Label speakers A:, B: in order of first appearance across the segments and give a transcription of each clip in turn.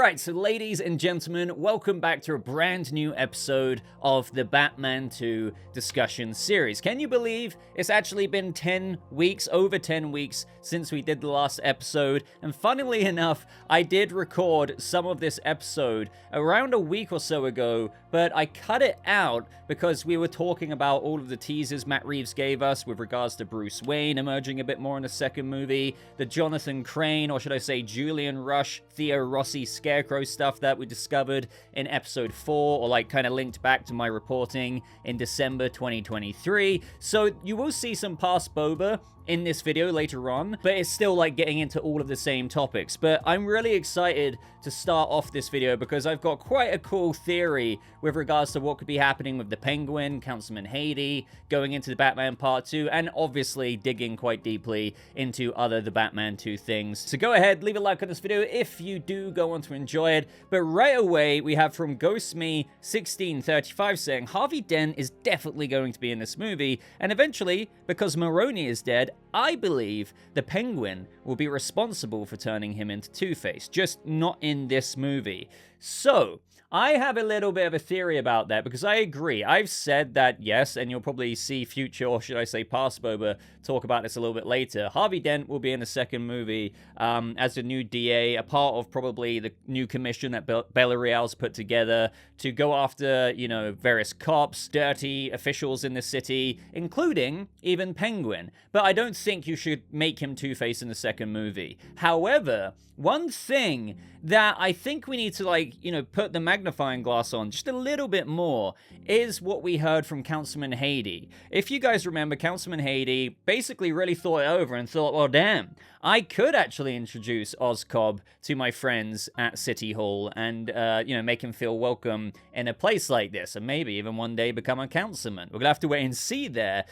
A: Alright, so ladies and gentlemen, welcome back to a brand new episode of the Batman 2 discussion series. Can you believe it's actually been 10 weeks, over 10 weeks, since we did the last episode? And funnily enough, I did record some of this episode around a week or so ago, but I cut it out because we were talking about all of the teasers Matt Reeves gave us with regards to Bruce Wayne emerging a bit more in the second movie, the Jonathan Crane, or should I say Julian Rush, Theo Rossi Scarecrow stuff that we discovered in episode 4, or like kind of linked back to my reporting in December 2023. So you will see some past Boba in this video later on, but it's still like getting into all of the same topics. But I'm really excited to start off this video because I've got quite a cool theory with regards to what could be happening with the Penguin, Councilman Haiti, going into the Batman Part 2, and obviously digging quite deeply into other the Batman 2 things. So go ahead, leave a like on this video if you do go on to enjoy it. But right away, we have from GhostMe1635 saying, Harvey Dent is definitely going to be in this movie, and eventually, because Maroni is dead, I believe the Penguin will be responsible for turning him into Two-Face, just not in this movie. So, I have a little bit of a theory about that because I agree. I've said that, yes, and you'll probably see future, or should I say past Boba, talk about this a little bit later. Harvey Dent will be in the second movie as the new DA, a part of probably the new commission that Bella Real's put together to go after, you know, various cops, dirty officials in the city, including even Penguin. But I don't think you should make him Two-Face in the second movie. However, one thing that I think we need to, like, you know, put the magnifying glass on just a little bit more is what we heard from Councilman Haiti. If you guys remember, Councilman Haiti basically really thought it over and thought, well, damn, I could actually introduce Oz Cobb to my friends at City Hall and, you know, make him feel welcome in a place like this, and maybe even one day become a councilman. We're gonna have to wait and see there.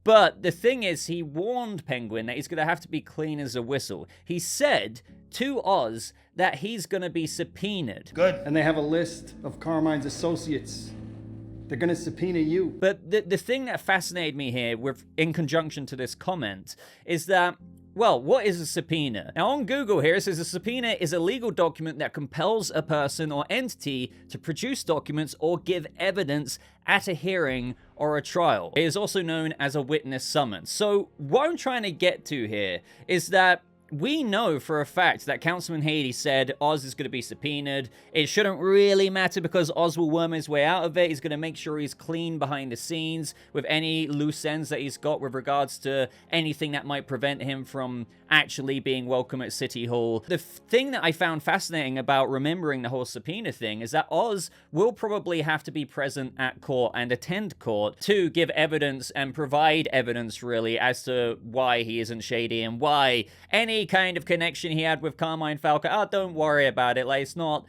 A: But the thing is, he warned Penguin that he's going to have to be clean as a whistle. He said to Oz that he's going to be subpoenaed.
B: Good.
C: And they have a list of Carmine's associates. They're going to subpoena you.
A: But the thing that fascinated me here, in conjunction to this comment, is that, well, what is a subpoena? Now, on Google here, it says a subpoena is a legal document that compels a person or entity to produce documents or give evidence at a hearing or a trial. It is also known as a witness summons. So what I'm trying to get to here is that we know for a fact that Councilman Haiti said Oz is going to be subpoenaed. It shouldn't really matter because Oz will worm his way out of it. He's going to make sure he's clean behind the scenes with any loose ends that he's got with regards to anything that might prevent him from actually being welcome at City Hall. The thing that I found fascinating about remembering the whole subpoena thing is that Oz will probably have to be present at court and attend court to give evidence and provide evidence, really, as to why he isn't shady and why any kind of connection he had with Carmine Falco, oh, don't worry about it, like, it's not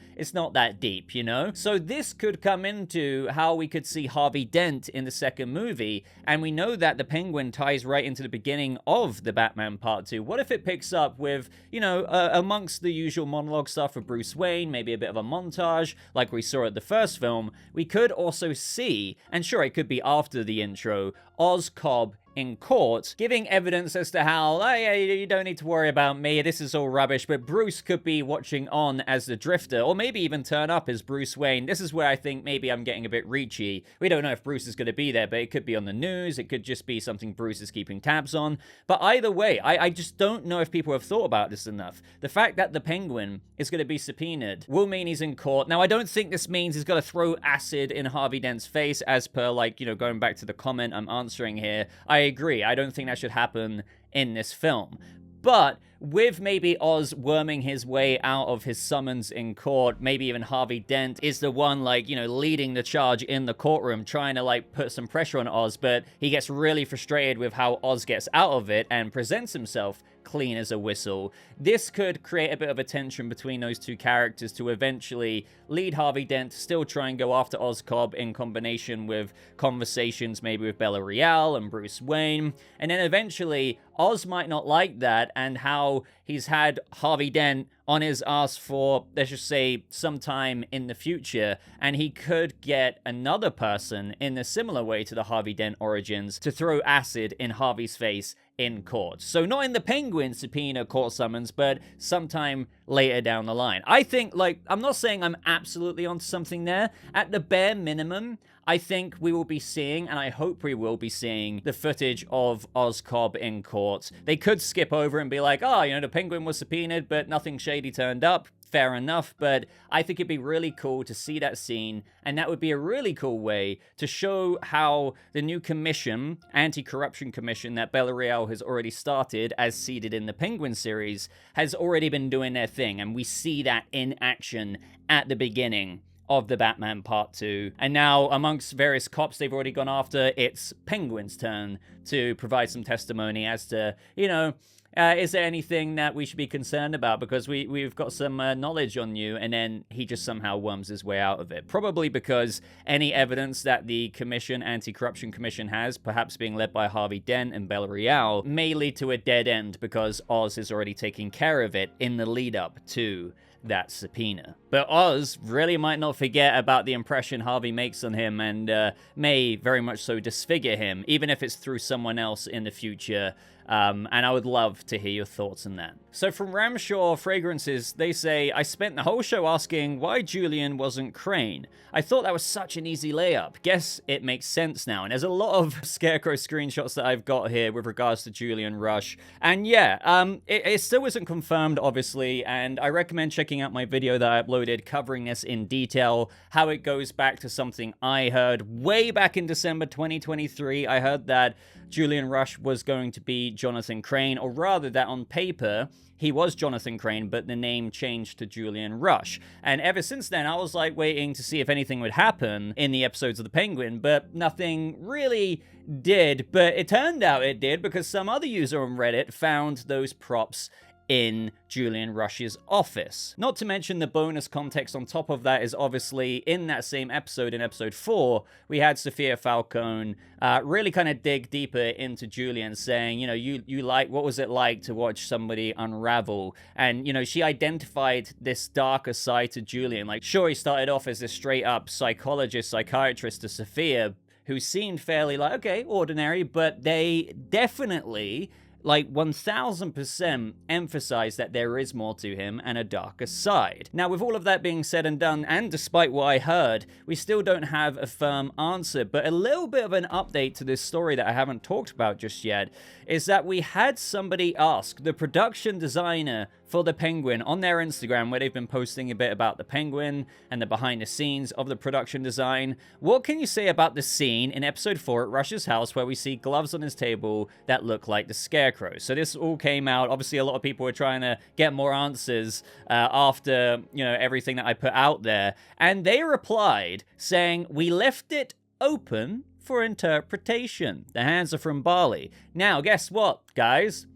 A: that deep, you know? So this could come into how we could see Harvey Dent in the second movie, and we know that the Penguin ties right into the beginning of the Batman Part 2. What if it picks up with, you know, amongst the usual monologue stuff of Bruce Wayne, maybe a bit of a montage, like we saw at the first film? We could also see, and sure, it could be after the intro, Oz Cobb in court, giving evidence as to how, oh yeah, you don't need to worry about me, this is all rubbish, but Bruce could be watching on as the Drifter, or maybe even turn up as Bruce Wayne. This is where I think maybe I'm getting a bit reachy. We don't know if Bruce is going to be there, but it could be on the news, it could just be something Bruce is keeping tabs on. But either way, I just don't know if people have thought about this enough. The fact that the Penguin is going to be subpoenaed will mean he's in court. Now, I don't think this means he's got to throw acid in Harvey Dent's face, as per, like, you know, going back to the comment I'm answering here. I agree. I don't think that should happen in this film. But with maybe Oz worming his way out of his summons in court, maybe even Harvey Dent is the one, like, you know, leading the charge in the courtroom, trying to, like, put some pressure on Oz, but he gets really frustrated with how Oz gets out of it and presents himself clean as a whistle. This could create a bit of a tension between those two characters to eventually lead Harvey Dent to still try and go after Oz Cobb in combination with conversations maybe with Bella Real and Bruce Wayne. And then eventually Oz might not like that, and how he's had Harvey Dent on his ass for, let's just say, some time in the future, and he could get another person in a similar way to the Harvey Dent origins to throw acid in Harvey's face in court. So not in the Penguin subpoena court summons, but sometime later down the line. I think, like, I'm not saying I'm absolutely onto something there. At the bare minimum, I think we will be seeing, and I hope we will be seeing, the footage of Oscorp in court. They could skip over and be like, oh, you know, the Penguin was subpoenaed, but nothing shady turned up. Fair enough, but I think it'd be really cool to see that scene, and that would be a really cool way to show how the new commission, anti-corruption commission that Villarreal has already started, as seeded in the Penguin series, has already been doing their thing, and we see that in action at the beginning of the Batman Part 2. And now, amongst various cops they've already gone after, it's Penguin's turn to provide some testimony as to, you know, is there anything that we should be concerned about? Because we've got some knowledge on you, and then he just somehow worms his way out of it. Probably because any evidence that the commission, anti-corruption commission, has, perhaps being led by Harvey Dent and Villarreal, may lead to a dead end because Oz is already taking care of it in the lead up to that subpoena. But Oz really might not forget about the impression Harvey makes on him, and may very much so disfigure him, even if it's through someone else in the future. And I would love to hear your thoughts on that. So from Ramshaw Fragrances, they say, I spent the whole show asking why Julian wasn't Crane. I thought that was such an easy layup. Guess it makes sense now. And there's a lot of Scarecrow screenshots that I've got here with regards to Julian Rush. And yeah, it still isn't confirmed, obviously, and I recommend checking out my video that I uploaded covering this in detail, how it goes back to something I heard way back in December 2023. I heard that Julian Rush was going to be Jonathan Crane, or rather that on paper, he was Jonathan Crane, but the name changed to Julian Rush. And ever since then, I was like waiting to see if anything would happen in the episodes of The Penguin, but nothing really did. But it turned out it did, because some other user on Reddit found those props in Julian Rush's office. Not to mention the bonus context on top of that is obviously in that same episode, in episode 4, we had Sophia Falcone really kind of dig deeper into Julian, saying, you know, you like, what was it like to watch somebody unravel? And, you know, she identified this darker side to Julian. Like, sure, he started off as a straight up psychologist, psychiatrist to Sophia, who seemed fairly like, okay, ordinary, but they definitely, like, 1000% emphasize that there is more to him and a darker side. Now, with all of that being said and done, and despite what I heard, we still don't have a firm answer, but a little bit of an update to this story that I haven't talked about just yet is that we had somebody ask the production designer for The Penguin on their Instagram, where they've been posting a bit about The Penguin and the behind the scenes of the production design. What can you say about the scene in episode 4 at Rush's house where we see gloves on his table that look like the Scarecrow? So this all came out. Obviously, a lot of people were trying to get more answers after, you know, everything that I put out there. And they replied saying, we left it open for interpretation. The hands are from Bali. Now, guess what, guys?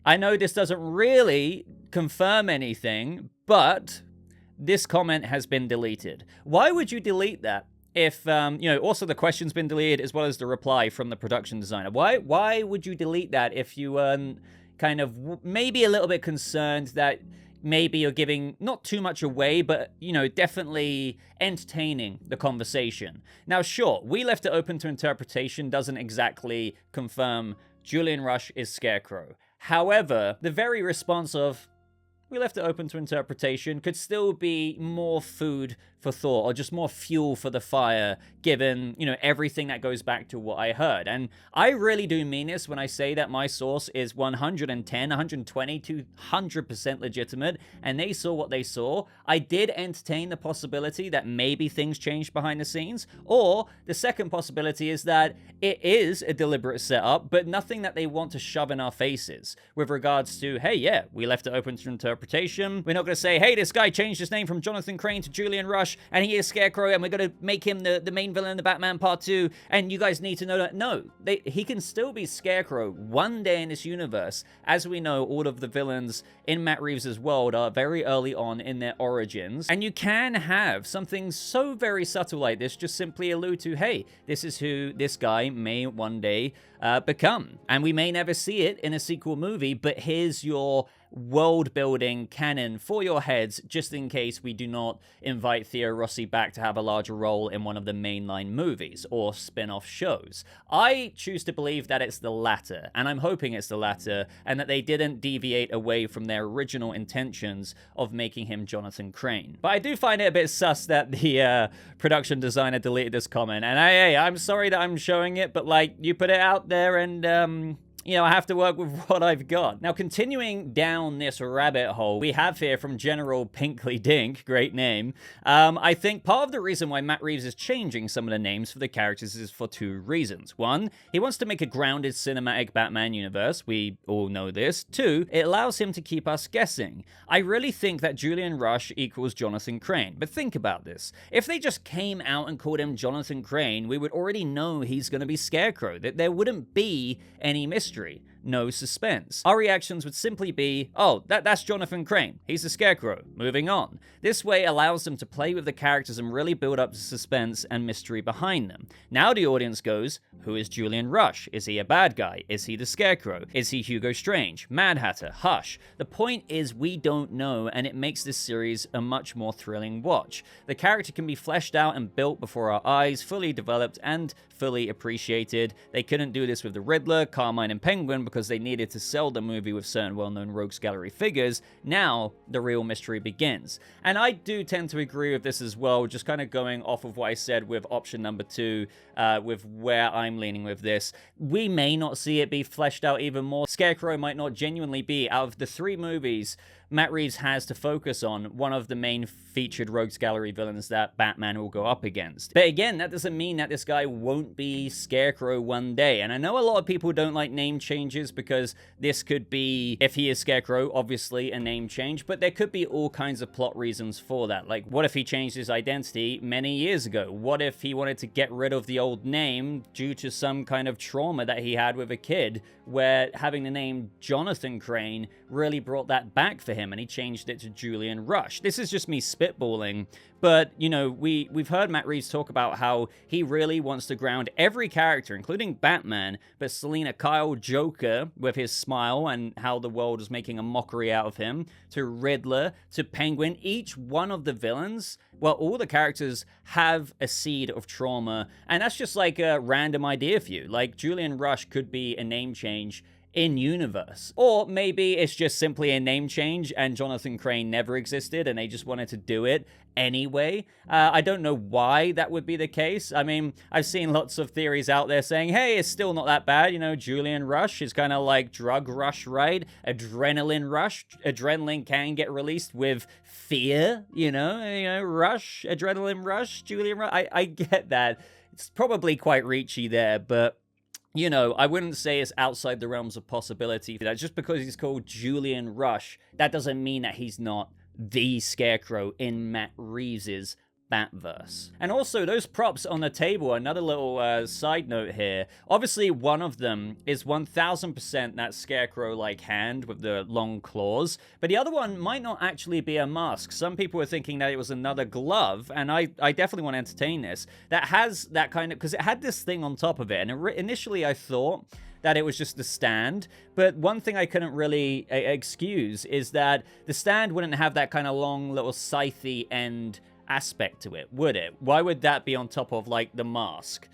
A: I know this doesn't really confirm anything, but this comment has been deleted. Why would you delete that if, you know, also the question's been deleted as well as the reply from the production designer? Why would you delete that if you weren't kind of maybe a little bit concerned that maybe you're giving not too much away, but, you know, definitely entertaining the conversation? Now, sure, we left it open to interpretation doesn't exactly confirm Julian Rush is Scarecrow. However, the very response of, we left it open to interpretation, could still be more food for thought, or just more fuel for the fire, given, you know, everything that goes back to what I heard. And I really do mean this when I say that my source is 110, 120, 200% legitimate, and they saw what they saw. I did entertain the possibility that maybe things changed behind the scenes, or the second possibility is that it is a deliberate setup, but nothing that they want to shove in our faces with regards to, hey, yeah, we left it open to interpretation. We're not going to say, hey, this guy changed his name from Jonathan Crane to Julian Rush, and he is Scarecrow, and we're going to make him the main villain in the Batman Part 2, and you guys need to know that. No, he can still be Scarecrow one day in this universe. As we know, all of the villains in Matt Reeves' world are very early on in their origins, and you can have something so very subtle like this just simply allude to, hey, this is who this guy may one day become. And we may never see it in a sequel movie, but here's your world building canon for your heads, just in case we do not invite Theo Rossi back to have a larger role in one of the mainline movies or spin-off shows. I choose to believe that it's the latter, and I'm hoping it's the latter, and that they didn't deviate away from their original intentions of making him Jonathan Crane. But I do find it a bit sus that the production designer deleted this comment, and I'm sorry that I'm showing it, but like, you put it out there, and you know, I have to work with what I've got. Now, continuing down this rabbit hole, we have here from General Pinkley Dink, great name. I think part of the reason why Matt Reeves is changing some of the names for the characters is for two reasons. One, he wants to make a grounded cinematic Batman universe. We all know this. Two, it allows him to keep us guessing. I really think that Julian Rush equals Jonathan Crane. But think about this. If they just came out and called him Jonathan Crane, we would already know he's going to be Scarecrow. That there wouldn't be any mystery. No suspense. Our reactions would simply be, oh, that's Jonathan Crane. He's the Scarecrow. Moving on. This way allows them to play with the characters and really build up the suspense and mystery behind them. Now the audience goes, who is Julian Rush? Is he a bad guy? Is he the Scarecrow? Is he Hugo Strange? Mad Hatter? Hush. The point is we don't know, and it makes this series a much more thrilling watch. The character can be fleshed out and built before our eyes, fully developed and fully appreciated. They couldn't do this with the Riddler, Carmine, and Penguin because they needed to sell the movie with certain well-known Rogues Gallery figures. Now, the real mystery begins. And I do tend to agree with this as well, just kind of going off of what I said with option number 2, with where I'm leaning with this. We may not see it be fleshed out even more. Scarecrow might not genuinely be, out of the 3 movies Matt Reeves has to focus on, one of the main featured Rogues Gallery villains that Batman will go up against. But again, that doesn't mean that this guy won't be Scarecrow one day. And I know a lot of people don't like name changes because this could be, if he is Scarecrow, obviously a name change, but there could be all kinds of plot reasons for that. Like, what if he changed his identity many years ago? What if he wanted to get rid of the old name due to some kind of trauma that he had with a kid, where having the name Jonathan Crane really brought that back for him, and he changed it to Julian Rush. This is just me spitballing, but, you know, we've heard Matt Reeves talk about how he really wants to ground every character, including Batman, but Selina Kyle, Joker, with his smile and how the world is making a mockery out of him, to Riddler, to Penguin, each one of the villains, well, all the characters have a seed of trauma, and that's just like a random idea for you. Like, Julian Rush could be a name change in universe. Or maybe it's just simply a name change and Jonathan Crane never existed and they just wanted to do it anyway. I don't know why that would be the case. I mean, I've seen lots of theories out there saying, hey, it's still not that bad. You know, Julian Rush is kind of like drug rush, right? Adrenaline rush. Adrenaline can get released with fear, you know, rush, adrenaline rush, Julian Rush. I get that. It's probably quite reachy there, but you know, I wouldn't say it's outside the realms of possibility. That just because he's called Julian Rush, that doesn't mean that he's not the Scarecrow in Matt Reeves' Batverse. And also, those props on the table, another little side note here. Obviously, one of them is 1000% that Scarecrow-like hand with the long claws, but the other one might not actually be a mask. Some people were thinking that it was another glove, and I definitely want to entertain this, that has that kind of, because it had this thing on top of it, and initially I thought that it was just the stand, but one thing I couldn't really excuse is that the stand wouldn't have that kind of long little scythe end aspect to it, would it? Why would that be on top of, like, the mask?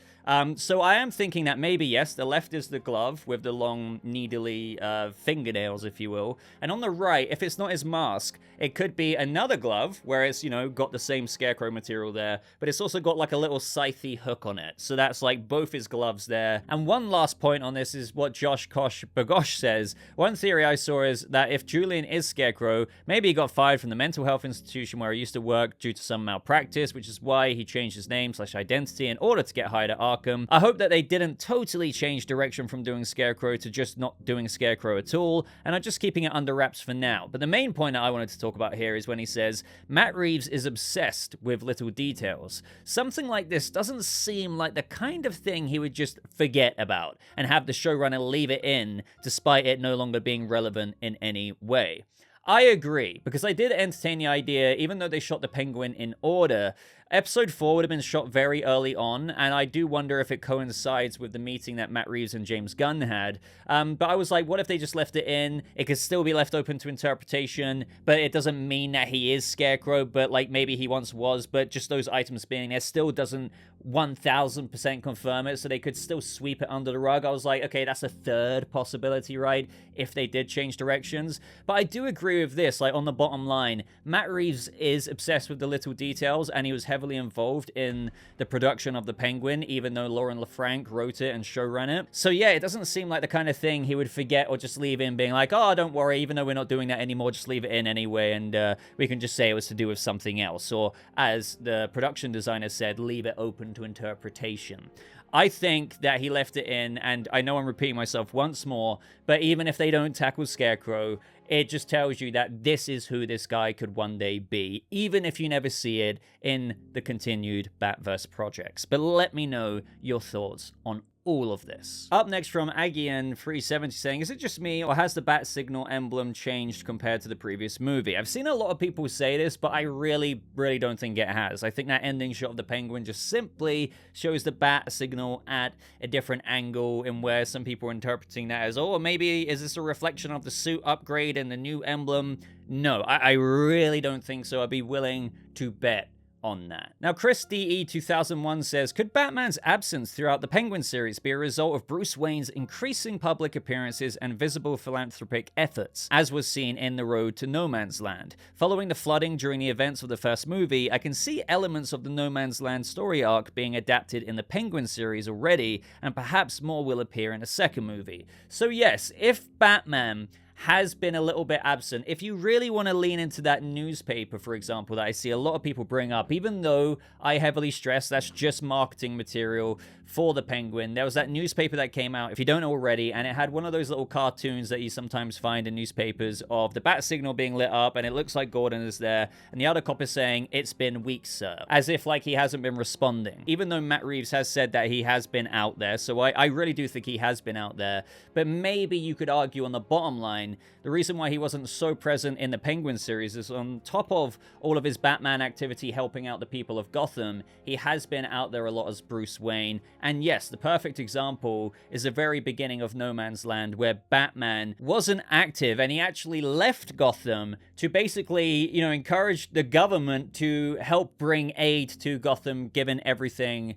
A: So I am thinking that maybe, yes, the left is the glove with the long, needly fingernails, if you will. And on the right, if it's not his mask, it could be another glove, where it's, you know, got the same Scarecrow material there, but it's also got, like, a little scythe hook on it. So that's, like, both his gloves there. And one last point on this is what Josh Kosh Bagosh says. One theory I saw is that if Julian is Scarecrow, maybe he got fired from the mental health institution where he used to work due to some malpractice, which is why he changed his name/identity in order to get hired at Arkham. I hope that they didn't totally change direction from doing Scarecrow to just not doing Scarecrow at all, and are just keeping it under wraps for now. But the main point that I wanted to talk about here is when he says, Matt Reeves is obsessed with little details. Something like this doesn't seem like the kind of thing he would just forget about and have the showrunner leave it in, despite it no longer being relevant in any way. I agree, because I did entertain the idea, even though they shot the Penguin in order, Episode 4 would have been shot very early on, and I do wonder if it coincides with the meeting that Matt Reeves and James Gunn had. But I was like, what if they just left it in? It could still be left open to interpretation, but it doesn't mean that he is Scarecrow, but like maybe he once was, but just those items being there still doesn't 1000% confirm it, so they could still sweep it under the rug. I was like, okay, that's a third possibility, right? If they did change directions. But I do agree with this, like on the bottom line, Matt Reeves is obsessed with the little details, and he was heavily involved in the production of The Penguin, even though Lauren LaFranc wrote it and showrun it. So yeah, it doesn't seem like the kind of thing he would forget or just leave in, being like, oh, don't worry, even though we're not doing that anymore, just leave it in anyway, and we can just say it was to do with something else. Or as the production designer said, leave it open to interpretation. I think that he left it in, and I know I'm repeating myself once more, but even if they don't tackle Scarecrow, it just tells you that this is who this guy could one day be, even if you never see it in the continued Batverse projects. But let me know your thoughts on all of this. Up next from Agian370 saying, is it just me, or has the bat signal emblem changed compared to the previous movie? I've seen a lot of people say this, but I really don't think it has. I think that ending shot of the Penguin just simply shows the bat signal at a different angle, in where some people are interpreting that as, oh, maybe is this a reflection of the suit upgrade and the new emblem? No, I really don't think so. I'd be willing to bet on that. Now, Chris DE2001 says, could Batman's absence throughout the Penguin series be a result of Bruce Wayne's increasing public appearances and visible philanthropic efforts, as was seen in The Road to No Man's Land? Following the flooding during the events of the first movie, I can see elements of the No Man's Land story arc being adapted in the Penguin series already, and perhaps more will appear in a second movie. So yes, if Batman has been a little bit absent, if you really want to lean into that newspaper, for example, that I see a lot of people bring up, even though I heavily stress that's just marketing material for the Penguin, there was that newspaper that came out, if you don't know already, and it had one of those little cartoons that you sometimes find in newspapers of the bat signal being lit up, and it looks like Gordon is there, and the other cop is saying, it's been weeks, sir, as if like he hasn't been responding, even though Matt Reeves has said that he has been out there. So I really do think he has been out there, but maybe you could argue on the bottom line, the reason why he wasn't so present in the Penguin series is, on top of all of his Batman activity helping out the people of Gotham, he has been out there a lot as Bruce Wayne. And yes, the perfect example is the very beginning of No Man's Land, where Batman wasn't active and he actually left Gotham to basically, you know, encourage the government to help bring aid to Gotham, given everything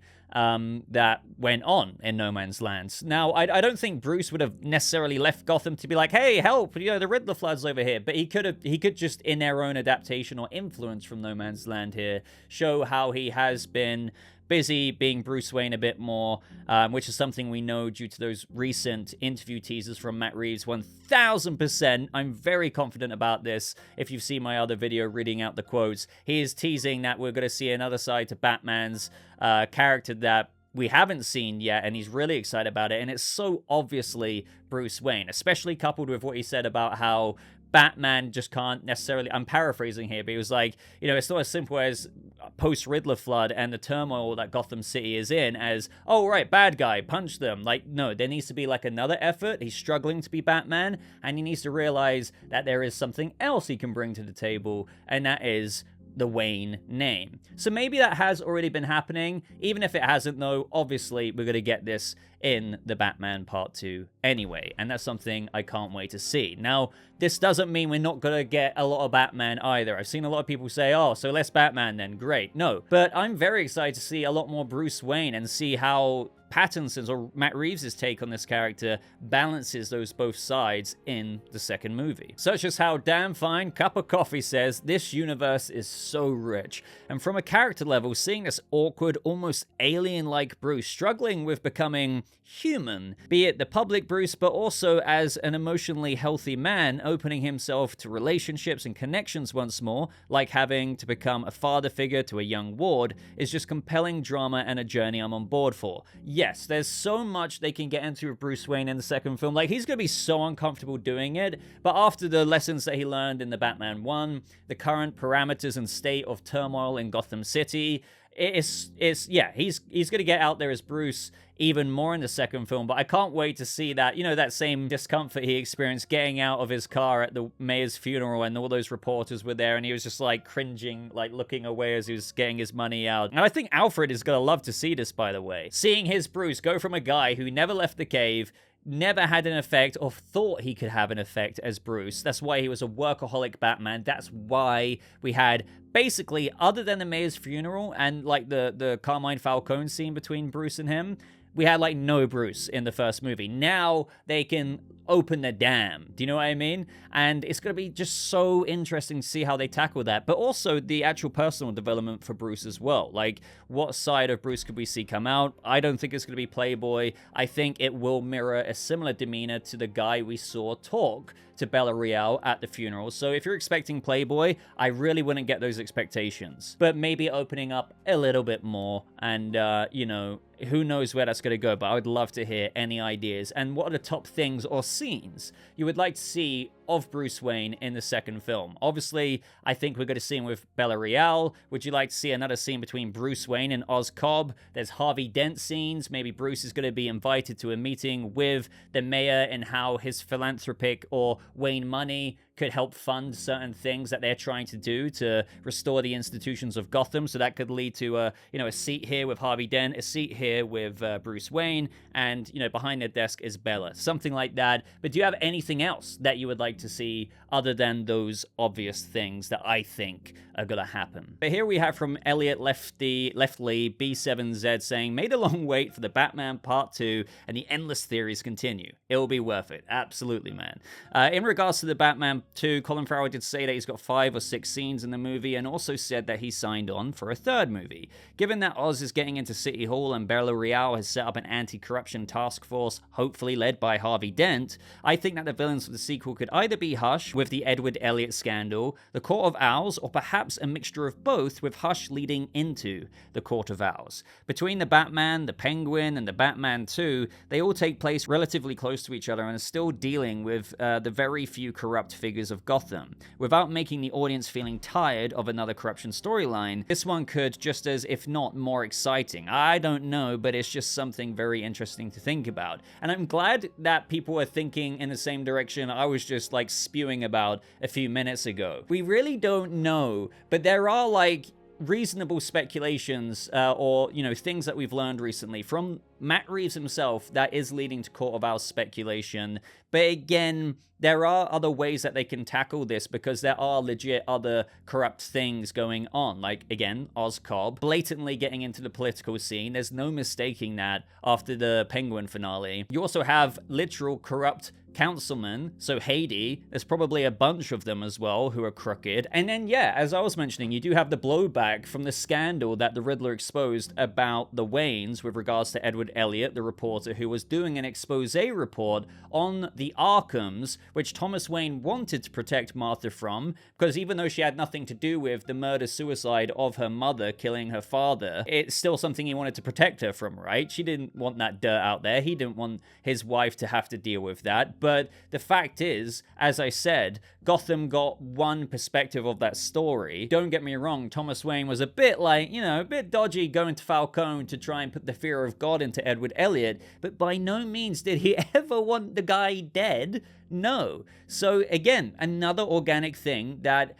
A: that went on in No Man's Land. Now, I don't think Bruce would have necessarily left Gotham to be like, hey, help, you know, the Riddler flood's over here. But he could just, in their own adaptation or influence from No Man's Land here, show how he has been busy being Bruce Wayne a bit more, which is something we know due to those recent interview teasers from Matt Reeves. 1000%. I'm very confident about this. If you've seen my other video reading out the quotes, he is teasing that we're going to see another side to Batman's character that we haven't seen yet, and he's really excited about it. And it's so obviously Bruce Wayne, especially coupled with what he said about how Batman just can't necessarily, I'm paraphrasing here, but he was like, you know, it's not as simple as post-Riddler flood and the turmoil that Gotham City is in as, oh, right, bad guy, punch them. Like, no, there needs to be like another effort. He's struggling to be Batman, and he needs to realize that there is something else he can bring to the table, and that is the Wayne name. So maybe that has already been happening. Even if it hasn't, though, obviously we're going to get this in the Batman Part 2 anyway, and that's something I can't wait to see. Now, this doesn't mean we're not going to get a lot of Batman either. I've seen a lot of people say, oh, so less Batman then, great. No, but I'm very excited to see a lot more Bruce Wayne and see how Pattinson's or Matt Reeves' take on this character balances those both sides in the second movie. Such as how Damn Fine Cup of Coffee says, this universe is so rich. And from a character level, seeing this awkward, almost alien-like Bruce struggling with becoming human, be it the public Bruce, but also as an emotionally healthy man, opening himself to relationships and connections once more, like having to become a father figure to a young ward, is just compelling drama and a journey I'm on board for. Yes, there's so much they can get into with Bruce Wayne in the second film. Like, he's going to be so uncomfortable doing it, but after the lessons that he learned in the Batman 1, the current parameters and state of turmoil in Gotham City, yeah, he's going to get out there as Bruce even more in the second film, but I can't wait to see that, that same discomfort he experienced getting out of his car at the mayor's funeral, and all those reporters were there, and he was just like cringing, like looking away as he was getting his money out. And I think Alfred is going to love to see this, by the way. Seeing his Bruce go from a guy who never left the cave, never had an effect or thought he could have an effect as Bruce. That's why he was a workaholic Batman. That's why we had, basically, other than the mayor's funeral and like the Carmine Falcone scene between Bruce and him, we had like no Bruce in the first movie. Now they can open the dam. Do you know what I mean? And it's going to be just so interesting to see how they tackle that. But also the actual personal development for Bruce as well. Like, what side of Bruce could we see come out? I don't think it's going to be Playboy. I think it will mirror a similar demeanor to the guy we saw talk to Bella Real at the funeral. So if you're expecting Playboy, I really wouldn't get those expectations. But maybe opening up a little bit more, and, who knows where that's going to go, but I would love to hear any ideas. And what are the top things or scenes you would like to see of Bruce Wayne in the second film? Obviously, I think we're going to see him with Bella Real. Would you like to see another scene between Bruce Wayne and Oz Cobb? There's Harvey Dent scenes. Maybe Bruce is going to be invited to a meeting with the mayor and how his philanthropic or Wayne money could help fund certain things that they're trying to do to restore the institutions of Gotham. So that could lead to a seat here with Harvey Dent, a seat here with Bruce Wayne, and behind their desk is Bella, something like that. But do you have anything else that you would like to see other than those obvious things that I think are gonna happen? But here we have from Elliot Leftly B7Z saying, "Made a long wait for the Batman Part 2 and the endless theories continue. It'll be worth it." Absolutely, man. In regards to the Batman 2, Colin Farrell did say that he's got 5 or 6 scenes in the movie, and also said that he signed on for a third movie. Given that Oz is getting into City Hall and Bella Real has set up an anti-corruption task force, hopefully led by Harvey Dent, I think that the villains for the sequel could either be Hush with the Edward Elliot scandal, the Court of Owls, or perhaps a mixture of both, with Hush leading into the Court of Owls. Between the Batman, the Penguin, and the Batman 2, they all take place relatively close to each other and are still dealing with the very few corrupt figures of Gotham. Without making the audience feeling tired of another corruption storyline, this one could just as, if not more exciting. I don't know, but it's just something very interesting to think about. And I'm glad that people are thinking in the same direction I was just like spewing about a few minutes ago. We really don't know, but there are like reasonable speculations or things that we've learned recently from Matt Reeves himself that is leading to Court of Owls speculation. But again, there are other ways that they can tackle this, because there are legit other corrupt things going on. Like, again, Oz Cobb blatantly getting into the political scene. There's no mistaking that after the Penguin finale. You also have literal corrupt councilmen, so Haiti, there's probably a bunch of them as well who are crooked. And then, yeah, as I was mentioning, you do have the blowback from the scandal that the Riddler exposed about the Waynes with regards to Edward Elliot, the reporter who was doing an expose report on the Arkhams, which Thomas Wayne wanted to protect Martha from, because even though she had nothing to do with the murder-suicide of her mother killing her father, it's still something he wanted to protect her from, right? She didn't want that dirt out there. He didn't want his wife to have to deal with that. But the fact is, as I said, Gotham got one perspective of that story. Don't get me wrong, Thomas Wayne was a bit like, a bit dodgy going to Falcone to try and put the fear of God into Edward Elliot, but by no means did he ever want the guy dead. No. So again, another organic thing that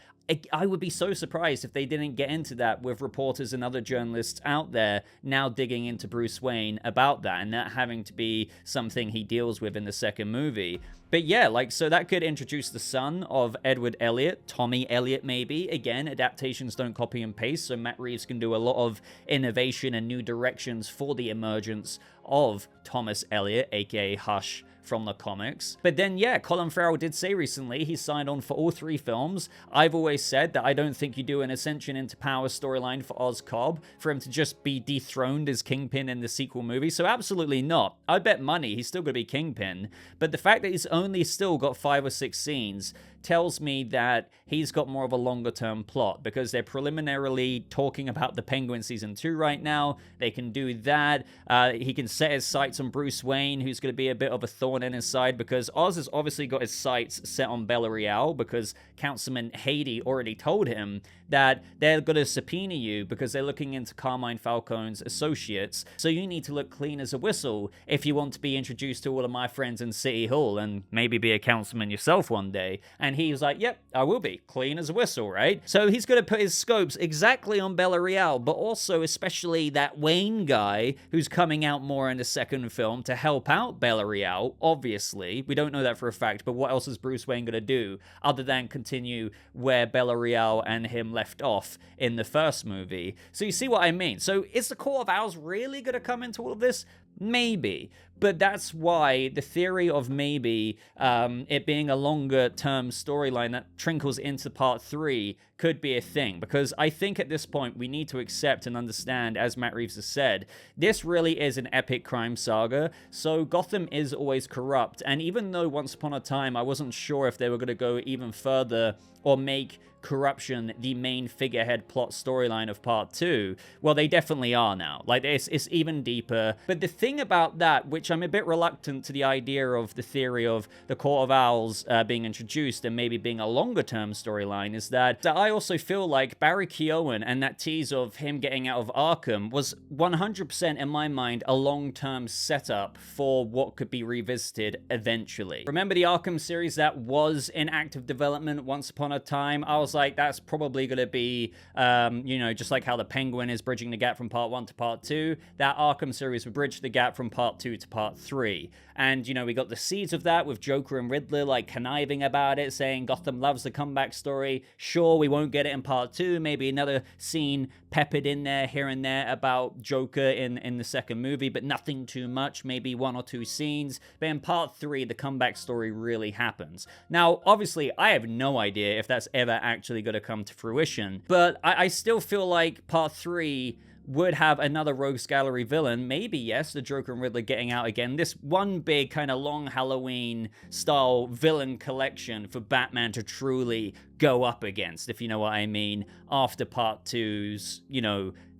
A: I would be so surprised if they didn't get into that with reporters and other journalists out there now digging into Bruce Wayne about that, and that having to be something he deals with in the second movie. But yeah, so that could introduce the son of Edward Elliot, Tommy Elliot maybe. Again, adaptations don't copy and paste, so Matt Reeves can do a lot of innovation and new directions for the emergence of Thomas Elliot, aka Hush, from the comics. But then, yeah, Colin Farrell did say recently he signed on for all 3 films. I've always said that I don't think you do an Ascension into Power storyline for Oz Cobb for him to just be dethroned as Kingpin in the sequel movie, so absolutely not. I bet money he's still going to be Kingpin, but the fact that he's only still got 5 or 6 scenes tells me that he's got more of a longer term plot, because they're preliminarily talking about the Penguin season 2 right now. They can do that. He can set his sights on Bruce Wayne, who's going to be a bit of a thorn in his side, because Oz has obviously got his sights set on Bella Real, because Councilman Haiti already told him that they're going to subpoena you because they're looking into Carmine Falcone's associates. So you need to look clean as a whistle if you want to be introduced to all of my friends in City Hall and maybe be a councilman yourself one day. And he was like, yep, I will be clean as a whistle, right? So he's going to put his scopes exactly on Bella Real, but also especially that Wayne guy who's coming out more in the second film to help out Bella Real. Obviously, we don't know that for a fact, but what else is Bruce Wayne going to do other than continue where Bella Real and him left off in the first movie? So you see what I mean? So is the Court of Owls really going to come into all of this? Maybe. But that's why the theory of maybe it being a longer term storyline that trickles into part 3 could be a thing. Because I think at this point we need to accept and understand, as Matt Reeves has said, this really is an epic crime saga. So Gotham is always corrupt. And even though once upon a time I wasn't sure if they were going to go even further or make corruption the main figurehead plot storyline of part 2, well, they definitely are now. Like, it's even deeper. But the thing about that, which I'm a bit reluctant to the idea of the theory of the Court of Owls being introduced and maybe being a longer term storyline, is that I also feel like Barry Keoghan and that tease of him getting out of Arkham was 100% in my mind a long-term setup for what could be revisited eventually. Remember the Arkham series that was in active development once upon a time? I was like, that's probably going to be, just like how the Penguin is bridging the gap from part 1 to part 2, that Arkham series would bridge the gap from part 2 to part 3. And, we got the seeds of that with Joker and Riddler, like, conniving about it, saying Gotham loves the comeback story. Sure, we won't get it in part 2, maybe another scene peppered in there, here and there, about Joker in the second movie, but nothing too much, maybe 1 or 2 scenes. But in part 3, the comeback story really happens. Now, obviously, I have no idea if that's ever actually going to come to fruition, but I still feel like part 3 would have another Rogues Gallery villain. Maybe, yes, the Joker and Riddler getting out again. This one big kind of long Halloween-style villain collection for Batman to truly go up against, if you know what I mean, after part 2's,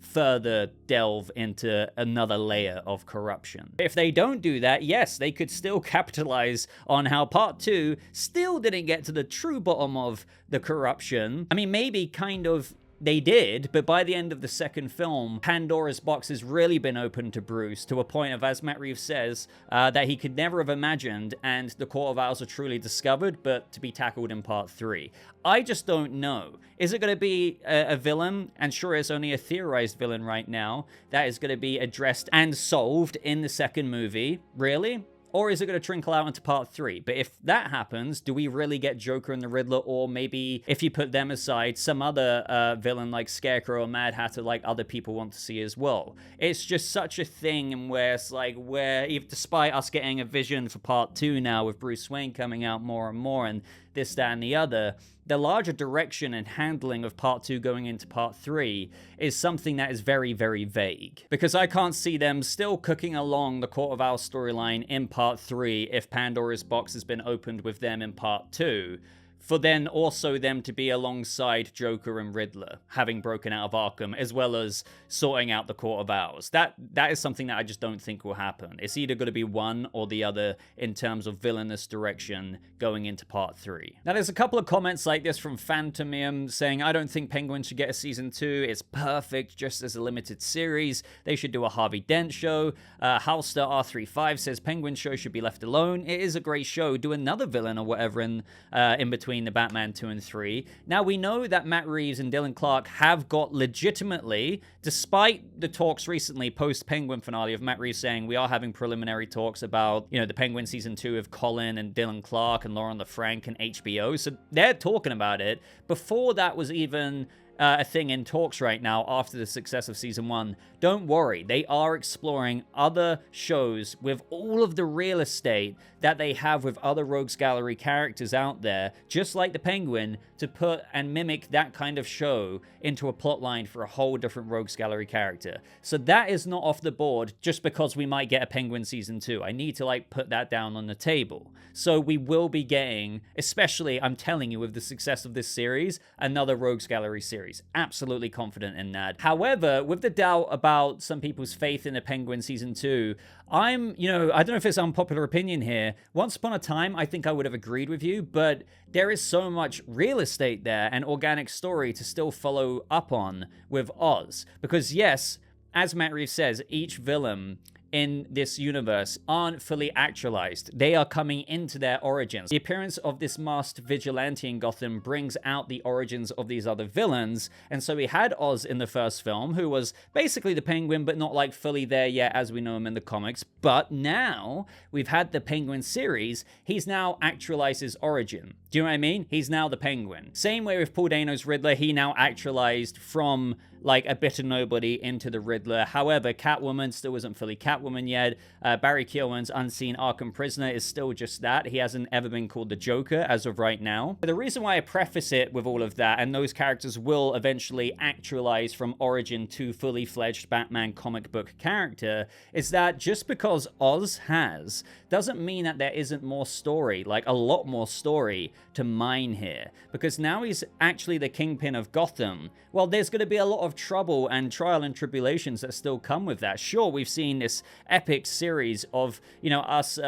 A: further delve into another layer of corruption. If they don't do that, yes, they could still capitalize on how part 2 still didn't get to the true bottom of the corruption. I mean, maybe kind of they did, but by the end of the second film, Pandora's box has really been opened to Bruce, to a point of, as Matt Reeves says, that he could never have imagined, and the Court of Owls are truly discovered, but to be tackled in part 3. I just don't know. Is it going to be a villain? And sure, it's only a theorized villain right now that is going to be addressed and solved in the second movie. Really? Or is it going to trickle out into part 3? But if that happens, do we really get Joker and the Riddler? Or maybe, if you put them aside, some other villain like Scarecrow or Mad Hatter, like other people want to see as well? It's just such a thing where it's like, despite us getting a vision for part 2 now with Bruce Wayne coming out more and more and this, that, and the other, the larger direction and handling of part 2 going into part 3 is something that is very, very vague. Because I can't see them still cooking along the Court of Owls storyline in part 3 if Pandora's box has been opened with them in part 2. For then also them to be alongside Joker and Riddler, having broken out of Arkham, as well as sorting out the Court of Owls. That is something that I just don't think will happen. It's either going to be one or the other in terms of villainous direction going into part 3. Now, there's a couple of comments like this from Phantomium saying, I don't think Penguin should get a season 2. It's perfect just as a limited series. They should do a Harvey Dent show. Halster R35 says Penguin show should be left alone. It is a great show. Do another villain or whatever in between the Batman 2 and 3. Now, we know that Matt Reeves and Dylan Clark have got legitimately, despite the talks recently post-Penguin finale of Matt Reeves saying we are having preliminary talks about, the Penguin season 2 of Colin and Dylan Clark and Lauren LaFranc and HBO. So they're talking about it. Before that was even a thing in talks right now after the success of season 1. Don't worry, they are exploring other shows with all of the real estate that they have with other Rogues Gallery characters out there, just like the Penguin, to put and mimic that kind of show into a plotline for a whole different Rogues Gallery character. So that is not off the board just because we might get a Penguin season 2. I need to like put that down on the table. So we will be getting, especially, I'm telling you, with the success of this series, another Rogues Gallery series. Absolutely confident in that. However, with the doubt about some people's faith in a Penguin season 2, I don't know if it's unpopular opinion here. Once upon a time, I think I would have agreed with you, but there is so much real estate there and organic story to still follow up on with Oz. Because yes, as Matt Reeves says, each villain in this universe aren't fully actualized. They are coming into their origins. The appearance of this masked vigilante in Gotham brings out the origins of these other villains, and so we had Oz in the first film, who was basically the Penguin, but not like fully there yet as we know him in the comics. But now we've had the Penguin series, he's now actualized his origin. Do you know what I mean? He's now the Penguin. Same way with Paul Dano's Riddler, he now actualized from like a bitter nobody into the Riddler. However, Catwoman still isn't fully Catwoman yet. Barry Keoghan's unseen Arkham prisoner is still just that. He hasn't ever been called the Joker as of right now. But the reason why I preface it with all of that, and those characters will eventually actualize from origin to fully fledged Batman comic book character, is that just because Oz has, doesn't mean that there isn't more story, like a lot more story to mine here. Because now he's actually the Kingpin of Gotham. Well, there's going to be a lot of trouble and trial and tribulations that still come with that. Sure, we've seen this epic series of, us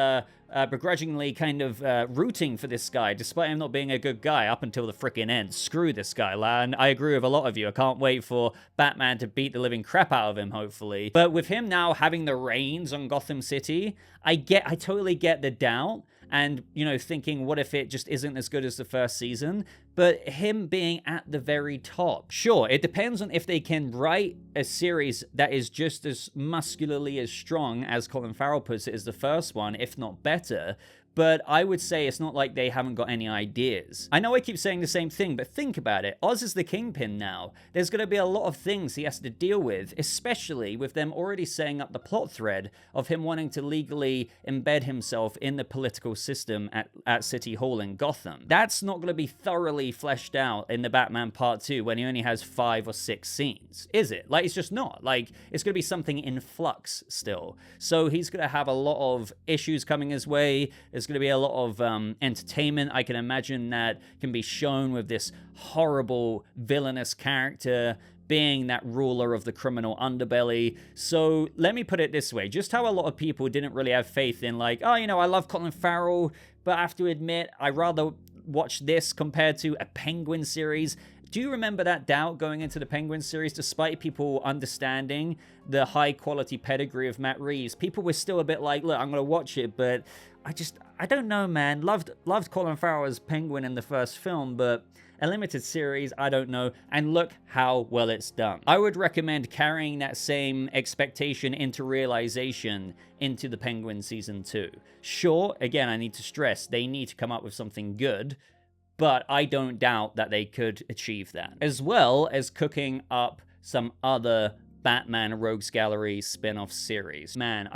A: begrudgingly kind of rooting for this guy, despite him not being a good guy up until the frickin' end. Screw this guy, and I agree with a lot of you. I can't wait for Batman to beat the living crap out of him, hopefully. But with him now having the reins on Gotham City, I totally get the doubt. And, thinking, what if it just isn't as good as the first season? But him being at the very top. Sure, it depends on if they can write a series that is just as muscularly as strong as Colin Farrell puts it as the first one, if not better. But I would say it's not like they haven't got any ideas. I know I keep saying the same thing, but think about it. Oz is the Kingpin now. There's going to be a lot of things he has to deal with, especially with them already setting up the plot thread of him wanting to legally embed himself in the political system at City Hall in Gotham. That's not going to be thoroughly fleshed out in the Batman Part 2 when he only has 5 or 6 scenes, is it? Like, it's just not. Like, it's going to be something in flux still. So he's going to have a lot of issues coming his way. There's going to be a lot of entertainment, I can imagine, that can be shown with this horrible villainous character being that ruler of the criminal underbelly. So let me put it this way, just how a lot of people didn't really have faith in, like, I love Colin Farrell, but I have to admit, I'd rather watch this compared to a Penguin series. Do you remember that doubt going into the Penguin series? Despite people understanding the high quality pedigree of Matt Reeves, people were still a bit like, look, I'm going to watch it, but I don't know, man. Loved Colin Farrell as Penguin in the first film, but a limited series, I don't know. And look how well it's done. I would recommend carrying that same expectation into realization into the Penguin season 2. Sure, again, I need to stress, they need to come up with something good, but I don't doubt that they could achieve that. As well as cooking up some other Batman Rogues Gallery spin-off series. Man,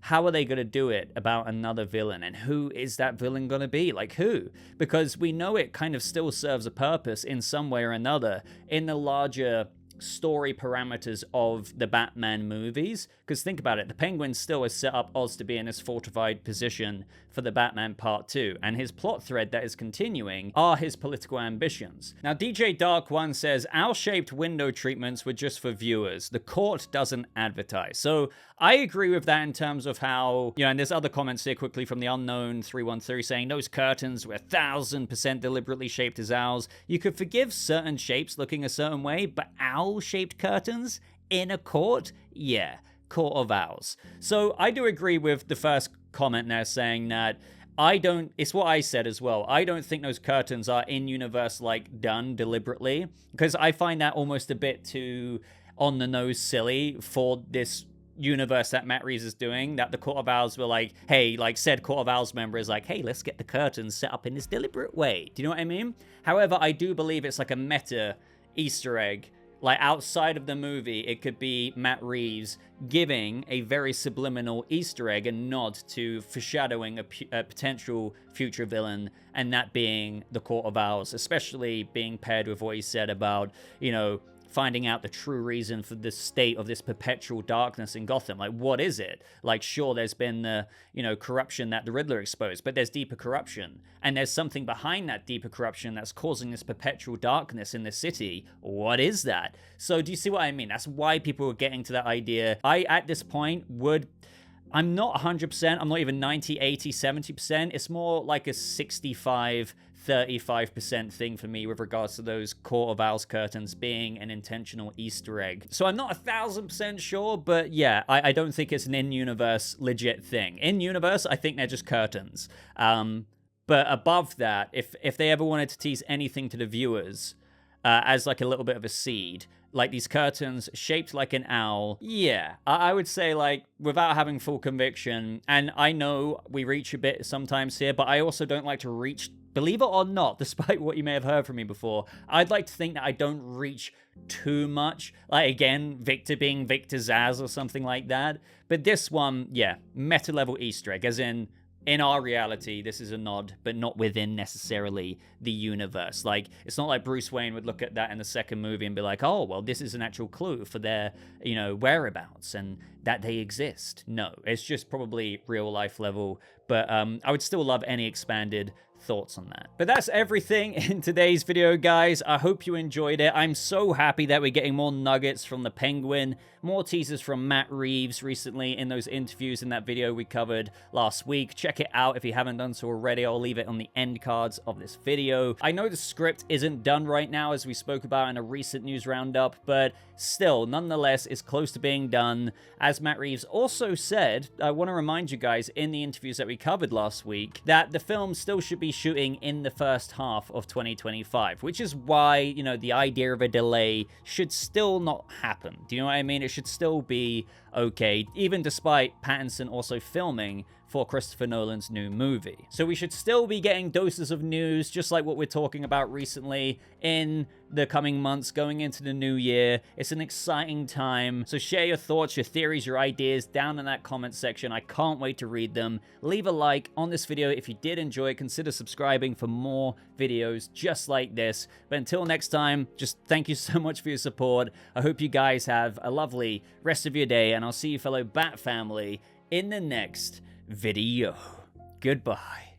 A: how are they going to do it about another villain? And who is that villain going to be? Like, who? Because we know it kind of still serves a purpose in some way or another in the larger story parameters of the Batman movies. Because think about it, the Penguin still has set up Oz to be in this fortified position for the Batman Part 2, and his plot thread that is continuing are his political ambitions. Now, DJ Dark One says, owl-shaped window treatments were just for viewers. The court doesn't advertise. So I agree with that in terms of how, and there's other comments here quickly from the unknown 313 saying those curtains were 1000% deliberately shaped as owls. You could forgive certain shapes looking a certain way, but owl-shaped curtains in a court? Yeah, court of owls. So I do agree with the first comment there saying that it's what I said as well. I don't think those curtains are in-universe, like, done deliberately, because I find that almost a bit too on-the-nose silly for this universe that Matt Reeves is doing, that the Court of Owls were like, hey, like said Court of Owls member is like, hey, let's get the curtains set up in this deliberate way. Do you know what I mean? However, I do believe it's like a meta Easter egg. Like, outside of the movie, it could be Matt Reeves giving a very subliminal Easter egg, a nod to foreshadowing a potential future villain, and that being the Court of Owls, especially being paired with what he said about, you know, finding out the true reason for the state of this perpetual darkness in Gotham. Like, what is it? Like, sure, there's been the, you know, corruption that the Riddler exposed, but there's deeper corruption. And there's something behind that deeper corruption that's causing this perpetual darkness in the city. What is that? So do you see what I mean? That's why people are getting to that idea. I, at this point, I'm not 100%, I'm not even 90, 80, 70%. It's more like a 65, 35% thing for me with regards to those Court of Owls curtains being an intentional Easter egg. So I'm not 1,000% sure, but yeah, I don't think it's an in-universe legit thing. In-universe, I think they're just curtains. But above that, if they ever wanted to tease anything to the viewers as like a little bit of a seed, like these curtains shaped like an owl, yeah, I would say, like, without having full conviction, and I know we reach a bit sometimes here, but I also don't like to reach, believe it or not, despite what you may have heard from me before, I'd like to think that I don't reach too much. Like, again, Victor being Victor Zsasz or something like that. But this one, yeah, meta-level Easter egg, as in our reality, this is a nod, but not within necessarily the universe. Like, it's not like Bruce Wayne would look at that in the second movie and be like, oh, well, this is an actual clue for their, you know, whereabouts and that they exist. No, it's just probably real life level. But I would still love any expanded thoughts on that. But that's everything in today's video, guys. I hope you enjoyed it. I'm so happy that we're getting more nuggets from the Penguin, more teasers from Matt Reeves recently in those interviews in that video we covered last week. Check it out if you haven't done so already. I'll leave it on the end cards of this video. I know the script isn't done right now, as we spoke about in a recent news roundup, but still, nonetheless, it's close to being done. As Matt Reeves also said, I want to remind you guys in the interviews that we covered last week that the film still should be shooting in the first half of 2025, which is why, you know, the idea of a delay should still not happen. Do you know what I mean? It should still be okay, even despite Pattinson also filming for Christopher Nolan's new movie. So we should still be getting doses of news, just like what we're talking about recently, in the coming months going into the new year. It's an exciting time. So share your thoughts, your theories, your ideas down in that comment section. I can't wait to read them. Leave a like on this video if you did enjoy it. Consider subscribing for more videos just like this. But until next time, just thank you so much for your support. I hope you guys have a lovely rest of your day, and I'll see you fellow Bat family in the next video. Goodbye.